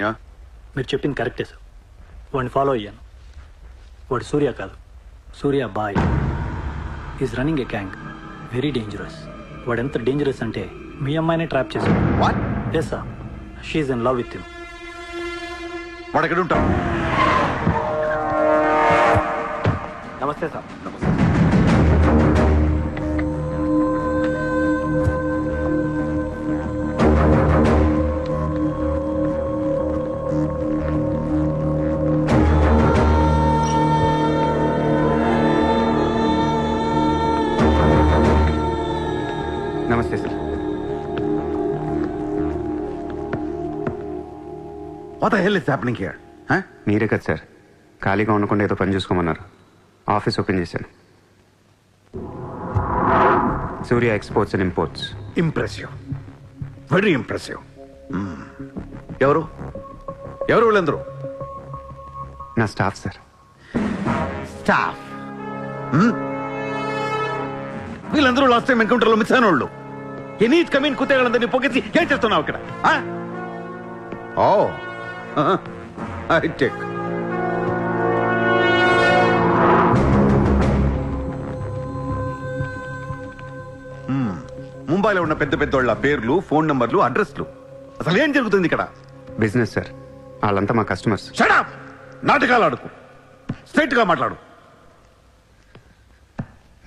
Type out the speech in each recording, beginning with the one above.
Yeah మీరు చెప్పింది కరెక్టే సార్. వాడిని ఫాలో అయ్యాను. వాడు సూర్య కాదు, Surya bhai. Is running a gang, very dangerous. వాడు ఎంత డేంజరస్ అంటే మీ అమ్మాయినే ట్రాప్ చేశాడు. What? Yes sir, she's in love with you. వాడు ఎక్కడ ఉంటాం? నమస్తే సార్. నమస్తే sir. What the hell is happening here? Huh? మీరే కదా సార్ ఖాళీగా ఉండకుండా ఏదో పని చూసుకోమన్నారు. ఆఫీస్ ఓపెన్ చేశాను. Surya exports and imports. Impressive. Very impressive. ఎవరు ఎవరు వీళ్ళందరూ? నా స్టాఫ్ సార్. స్టాఫ్. వీళ్ళందరూ లాస్ట్ టైం ఎన్కౌంటర్లో మిస్ అయిన వాళ్ళు. ఎనీ కమీన్ కుత్తేళ్ళందరినీ పొగేసి ఏం చేస్తున్నావు ఇక్కడ? ఓ ఐ టేక్. ముంబైలో ఉన్న పెద్ద పెద్దోళ్ళ పేర్లు, ఫోన్ నంబర్లు, అడ్రస్లు. అసలు ఏం జరుగుతుంది ఇక్కడ? Business sir. వాళ్ళంతా మా కస్టమర్స్. Shut up! నాటకాలు ఆడుకు. స్ట్రైట్ గా మాట్లాడు.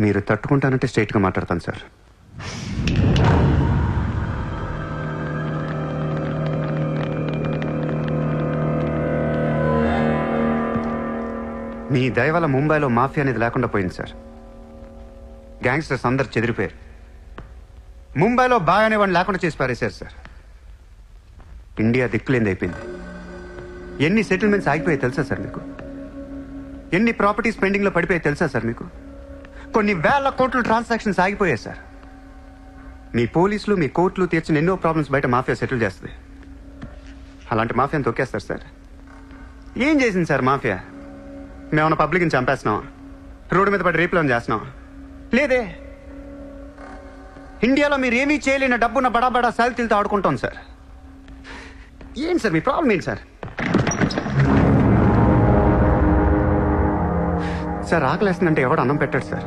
మీరు తట్టుకుంటానంటే స్ట్రైట్గా మాట్లాడతాను సార్. మీ దయ వల్ల ముంబైలో మాఫియా అనేది లేకుండా పోయింది సార్. గ్యాంగ్స్టర్స్ అందరు చెదిరిపోయారు. ముంబైలో బాయ్ అనేవాడిని లేకుండా చేసి పారేశారు సార్. ఇండియా దిక్కులేంది అయిపోయింది. ఎన్ని సెటిల్మెంట్స్ ఆగిపోయాయి తెలుసా సార్ మీకు? ఎన్ని ప్రాపర్టీస్ పెండింగ్లో పడిపోయాయి తెలుసా సార్ మీకు? కొన్ని వేల కోట్ల ట్రాన్సాక్షన్స్ ఆగిపోయాయి సార్. మీ పోలీసులు, మీ కోర్టులు తీర్చిన ఎన్నో ప్రాబ్లమ్స్ బయట మాఫియా సెటిల్ చేస్తుంది. అలాంటి మాఫియాని తొక్కేస్తారు సార్. ఏం చేసింది సార్ మాఫియా? మేమన్నా పబ్లిక్ని చంపేస్తున్నాం, రోడ్డు మీద పడి రేపులను చేస్తున్నాం? లేదే. ఇండియాలో మీరు ఏమీ చేయలేని డబ్బున్న బడా బడా సాల్తీలతో ఆడుకుంటాం సార్. ఏంటి సార్ మీ ప్రాబ్లం ఏంటి సార్? సార్ ఆకలేస్తుందంటే ఎవడు అన్నం పెట్టాడు సార్.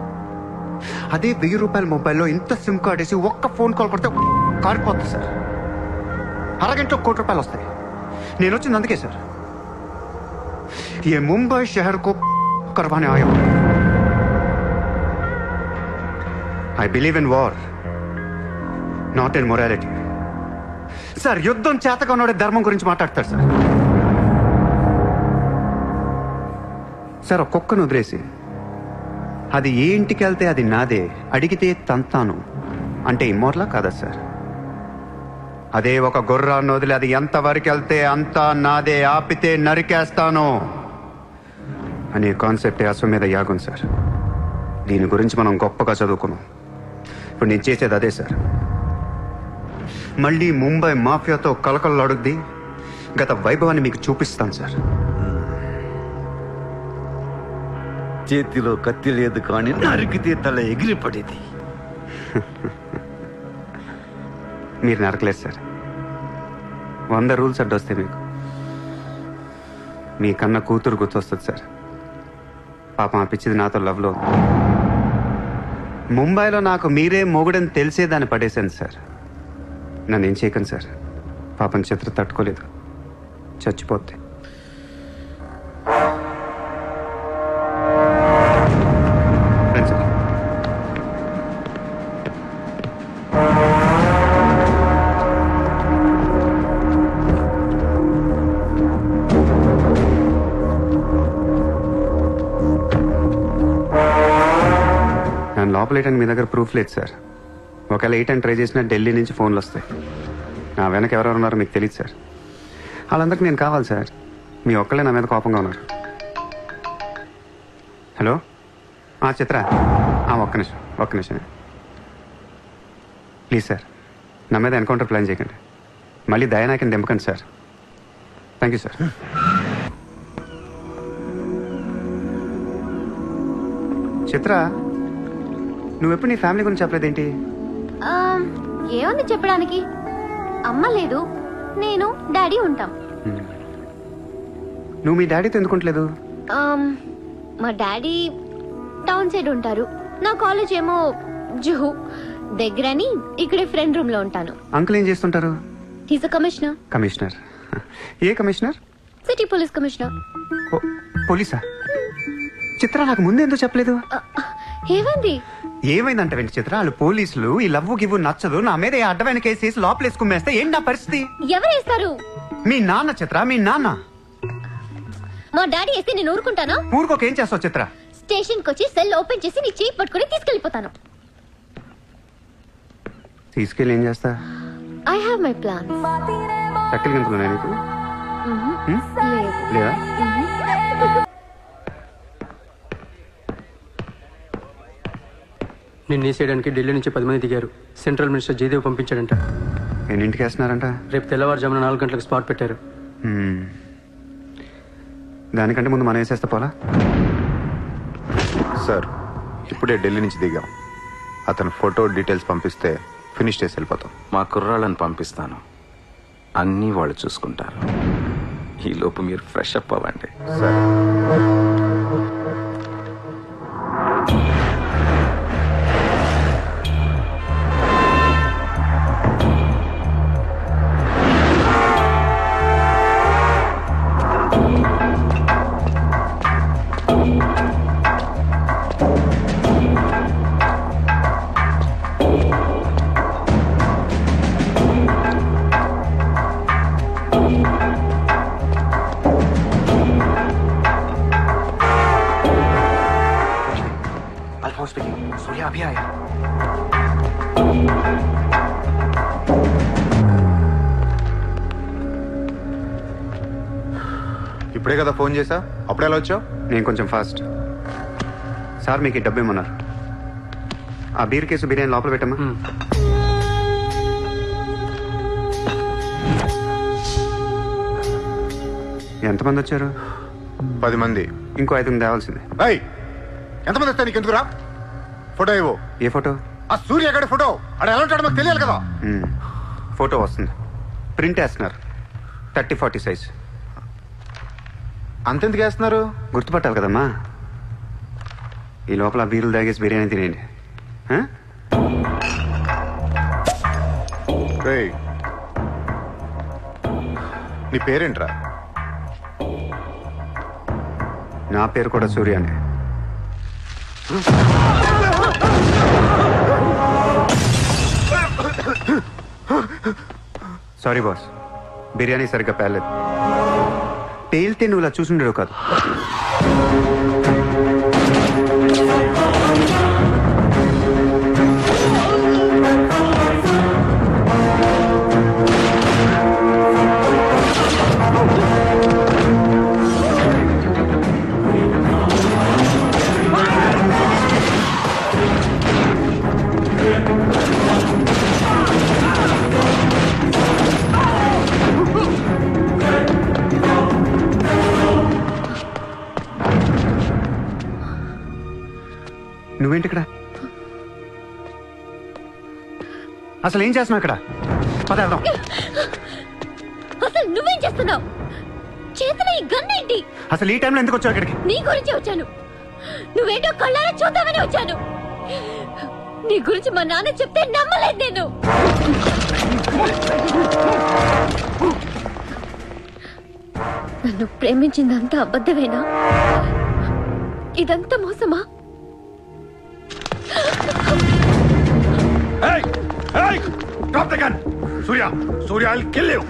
అదే 1000 రూపాయల మొబైల్లో ఇంత సిమ్ కార్డ్ వేసి ఒక్క ఫోన్ కాల్ కొడితే కారిపోతుంది సార్. అరగంటలో ₹1,00,00,000 వస్తాయి. నేను వచ్చింది అందుకే సార్. ये मुंबई शहर को करवाने आया हूं. I believe in war, not in morality. Sir యుద్ధం చేతగా ఉన్నోడే ధర్మం గురించి మాట్లాడతారు సార్. సార్ ఒక కుక్కను వదిలేసి అది ఏ ఇంటికి వెళ్తే అది నాదే, అడిగితే తంతాను అంటే ఇమ్మోర్లా కాదా సార్? అదే ఒక గుర్రాన్ని వదిలి అది ఎంతవరకు వెళ్తే అంతా నాదే, ఆపితే నరికేస్తాను అనే కాన్సెప్టే అశ్వమేధ యాగం సార్. దీని గురించి మనం గొప్పగా చదువుకున్నాం. ఇప్పుడు నేను చేసేది అదే సార్. మళ్ళీ ముంబై మాఫియాతో కలకలలాడుద్ది గత వైభవాన్ని మీకు చూపిస్తాను సార్. చేతిలో కత్తి లేదు కానీ నరికితే తల ఎగిరిపడేది. మీరు నరకలేదు సార్. 100 రూల్స్ అడ్డొస్తాయి మీకు. మీ కన్న కూతురు గుర్తొస్తుంది సార్. పాపం ఆ పిచ్చిది నాతో లవ్లో. ముంబైలో నాకు మీరే మొగుడని తెలిసేదాన్ని పడేశాను సార్. నన్ను ఏం చేయకండి సార్. పాపం చిత్ర తట్టుకోలేదు, చచ్చిపోతే. సార్ నేను లోపలేయడానికి మీ దగ్గర ప్రూఫ్ లేదు సార్. ఒకవేళ 8 అని ట్రై చేసినా ఢిల్లీ నుంచి ఫోన్లు వస్తాయి. నా వెనక ఎవరెవరు ఉన్నారో మీకు తెలియదు సార్. వాళ్ళందరికీ నేను కావాలి సార్. మీ ఒక్కళ్ళే నా మీద కోపంగా ఉన్నారు. హలో చిత్ర, ఒక్క నిమిషం ప్లీజ్ సార్. నా మీద ఎన్కౌంటర్ ప్లాన్ చేయకండి. మళ్ళీ దయానాయకని దింపకండి sir. Thank you sir. Chitra, నువ్వెప్పుడు నీ ఫ్యామిలీ గురించి చెప్పలేదేంటి? ఏముంది చెప్పడానికి? అమ్మ లేదు, నేను డాడీ ఉంటాం. నువ్వు మీ డాడీతో ఎందుకుంటలేదు? మా డాడీ టౌన్ సైడ్ ఉంటారు, నా కాలేజ్ ఏమో జుహు దగ్గరని ఇక్కడే ఫ్రెండ్ రూమ్ లో ఉంటాను. అంకుల్ ఏం చేస్తుంటారు? He's a commissioner. కమిషనర్? ఏ కమిషనర్? City police commissioner. పోలీసా? చిత్ర నాకు ముందు ఎందుకు చెప్పలేదు? ఏమైంది? ఏమైందంట వెంట చిత్ర, వాళ్ళు పోలీసులు ఈ లవ్వు గివ్వు నచ్చదు, నా మీద ఏ అడ్డమైన కేసు వేసి లోపలేసుకుమ్మేస్తే ఏంటి నా పరిస్థితి? ఎవరు వేస్తారు? మీ నాన్న చిత్ర, మీ నాన్న. మా డాడీ వేస్తే నేను ఊరుకుంటానా? ఊరుకోకేం చేస్తావు చిత్ర? స్టేషన్ కి వచ్చి సెల్ ఓపెన్ చేసి నీ చేయి పట్టుకుని తీసుకెళ్లిపోతాను. తీసుకెళ్ళి ఏం చేస్తా? I have my plans. చక్కలు గంతులున్నా నీకు? లేదు. లేదా? నిన్ను వేసేయడానికి ఢిల్లీ నుంచి 10 మంది దిగారు. సెంట్రల్ మినిస్టర్ జయదేవ్ పంపించాడంట. ఎన్నింటికి వేస్తున్నారంట? రేపు తెల్లవారుజామున 4 గంటలకు స్పాట్ పెట్టారు. దానికంటే ముందు మనం వేసేస్తా పోలా? సార్, ఇప్పుడే ఢిల్లీ నుంచి దిగాం. అతను ఫోటో డీటెయిల్స్ పంపిస్తే ఫినిష్ చేసి వెళ్ళిపోతాం. మా కుర్రాళ్ళని పంపిస్తాను, అన్నీ వాళ్ళు చూసుకుంటారు. ఈలోపు మీరు ఫ్రెష్ అప్ అవ్వండి. సార్, सूर्या अभी आया. ఇప్పుడే కదా ఫోన్ చేసా, అప్పుడే ఎలా వచ్చావు? నేను కొంచెం ఫాస్ట్. సార్ మీకు ఈ డబ్బు ఏమన్నారు? ఆ బీర్ కేసు బిర్యానీ లోపల పెట్టమ్మా. ఎంతమంది వచ్చారు? 10 మంది. ఇంకో 5 తేవాల్సిందే. ఎంతమంది వస్తా నీకు ఎందుకురా? ఫోటో ఇవ్వు. ఏ ఫోటో? ఆ సూర్యగడి ఫోటో. అక్కడ ఎలా ఉంటాడో మాకు తెలియాలి కదా. ఫోటో వస్తుంది, ప్రింట్ వేస్తున్నారు, 30-40 సైజ్. అంతెందుకు వేస్తున్నారు? గుర్తుపట్టాలి కదమ్మా. ఈ లోపల బీరులు తాగేసి బిర్యానీ తినేయండి. రేయ్, నీ పేరేంట్రా? నా పేరు కూడా సూర్యానే. సారీ బాస్, బిర్యానీ సరిగ్గా పేర్లేదు. పేలితే నువ్వు ఇలా చూసుండేవు కాదు. నువ్వేంటి ఇక్కడ? అసలు ఏం చేస్తున్నావు ఇక్కడ? పద వెళ్దాం. అసలు నువ్వేం చేస్తున్నావు? చేతిలో ఈ గన్ ఏంటి? అసలు ఈ టైంలో ఎందుకు వచ్చావు ఇక్కడికి? నీ గురించి వచ్చాను. నువ్వేంటో కళ్ళారా చూద్దామని వచ్చాను. నీ గురించి మా నాన్న చెప్తే నమ్మలేదు నేను. నన్ను ప్రేమించిందంతా అబద్ధమేనా? ఇదంతా మోసమా? Hey! Hey! Drop the gun! Surya! Surya, I'll kill you!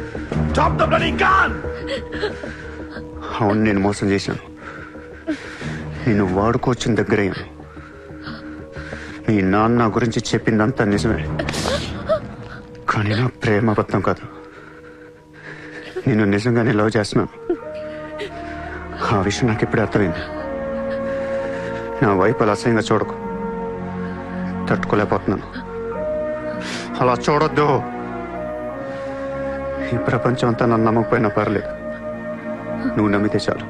Drop the bloody gun! అవును, నేను మోసం చేశాను. నేను వాడుకోవచ్చిన దగ్గరయ్యాను. మీ నాన్న గురించి చెప్పిందంతా నిజమే, కానీ నా ప్రేమ అబద్ధం కాదు. నేను నిజంగానే లవ్ చేస్తున్నాను. ఆ విషయం నాకు ఇప్పుడే అర్థమైంది. నా వైపు అలా అసహ్యంగా చూడకు. తట్టుకోలేకపోతున్నాను. అలా చూడొద్దు. ఈ ప్రపంచం అంతా నన్ను నమ్మకపోయినా పర్లేదు, నువ్వు నమ్మితే చాలు.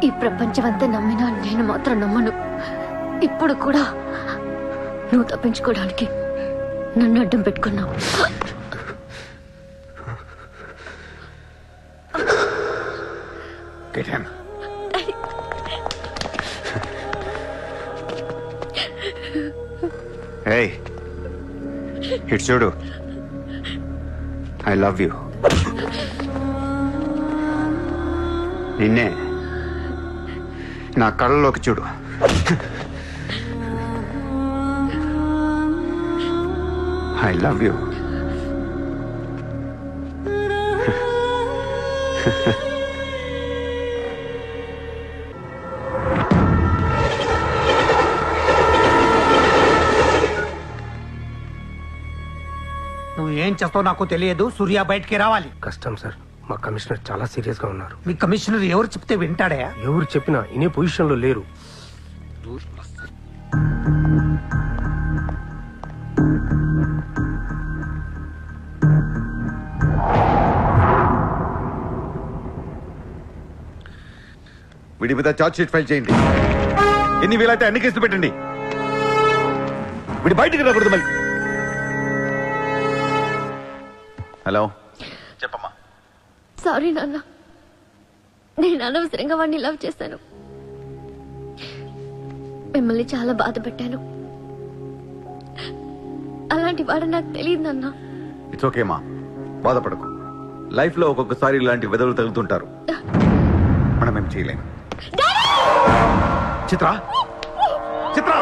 ఈ ప్రపంచం అంతా నమ్మినా నేను మాత్రం నమ్మను. ఇప్పుడు కూడా నువ్వు తప్పించుకోవడానికి నన్ను అడ్డం పెట్టుకున్నావు. Get him. ఏయ్ ఇటు చూడు. I love you. నిన్నే నా కళ్ళలోకి చూడు. I love you. నువ్వు ఏం చేస్తావు నాకు తెలియదు. సూర్య బయటికి రావాలి. కష్టం సార్, మా కమిషనర్ చాలా సీరియస్ గా ఉన్నారు. మీ కమిషనర్ ఎవరు చెప్తే వింటాడా? ఎవరు చెప్పినా ఇనే పొజిషన్ లో లేరు. వీడి మీద చార్జ్ షీట్ ఫైల్ చేయండి. ఎన్ని వీలైతే అన్ని కేసులు పెట్టండి. వీడి బయటికి రాకూడదు మళ్ళీ. హలో, చెప్పమ్మా. సారీ నాన్న, నేను అనవసరంగా వాడిని లవ్ చేశాను. మిమ్మల్ని చాలా బాధ పెట్టాను. అలాంటి వాడు నాకు తెలియదు నాన్న. ఇట్స్ ఓకే మా, బాధపడకు. లైఫ్ లో ఒక్కొక్కసారి ఇలాంటి వెదవులు తగులుతుంటారు. మనం ఏం చేయలేము. Chitra, Chitra,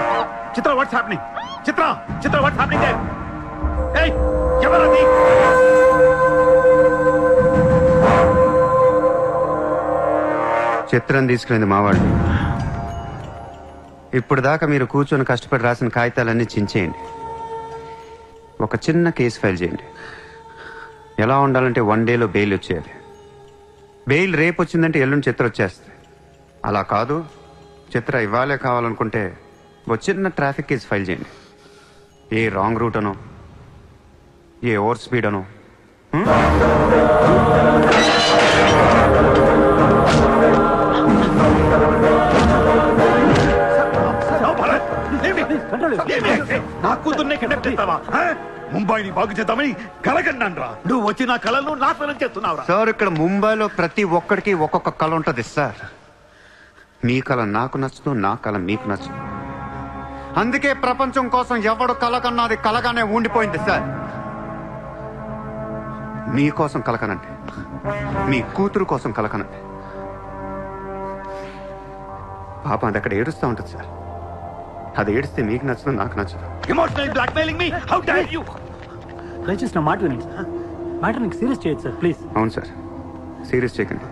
Chitra, what's happening? Chitra, Chitra, what's happening there? ఏయ్, ఎవరది? చిత్రం తీసుకెళ్ళింది మావాళ్ళు. ఇప్పుడు దాకా మీరు కూర్చొని కష్టపడి రాసిన కాగితాలన్నీ చించేయండి. ఒక చిన్న కేసు ఫైల్ చేయండి. ఎలా ఉండాలంటే 1 డేలో బెయిల్ వచ్చేయాలి. బెయిల్ రేపు వచ్చిందంటే ఎల్లుండి చిత్ర వచ్చేస్తుంది. అలా కాదు, చిత్ర ఇవ్వాలే కావాలనుకుంటే ఒక చిన్న ట్రాఫిక్ కేసు ఫైల్ చేయండి. ఏ రాంగ్ రూట్ అనో, ఏ ఓవర్ స్పీడ్ అనో. నా కూతుర్నే కిడ్నాప్ చేస్తావా? ముంబైని బాగు చేద్దామని కలగన్నాన్రా. నువ్వు వచ్చి నా కళను నాశనం చేస్తున్నావురా. సార్, ఇక్కడ ముంబైలో ప్రతి ఒక్కడికి ఒక్కొక్క కళ ఉంటుంది సార్. మీ కళ నాకు నచ్చదు, నా కళ మీకు నచ్చదు. అందుకే ప్రపంచం కోసం ఎవడు కలకన్నది కలగానే ఉండిపోయింది సార్. మీకోసం కలకనంటే, మీ కూతురు కోసం కలకనంటే. పాపం అది అక్కడ ఏడుస్తూ ఉంటుంది సార్. అది ఏడిస్తే మీకు నచ్చదు, నాకు నచ్చదు. Emotional blackmailing me, how dare you? దయచేసి నా మాట వినండి సార్. మ్యాటర్ నీకు సీరియస్ చేయొచ్చు సార్, ప్లీజ్. అవును సార్, సీరియస్ చేయకండి.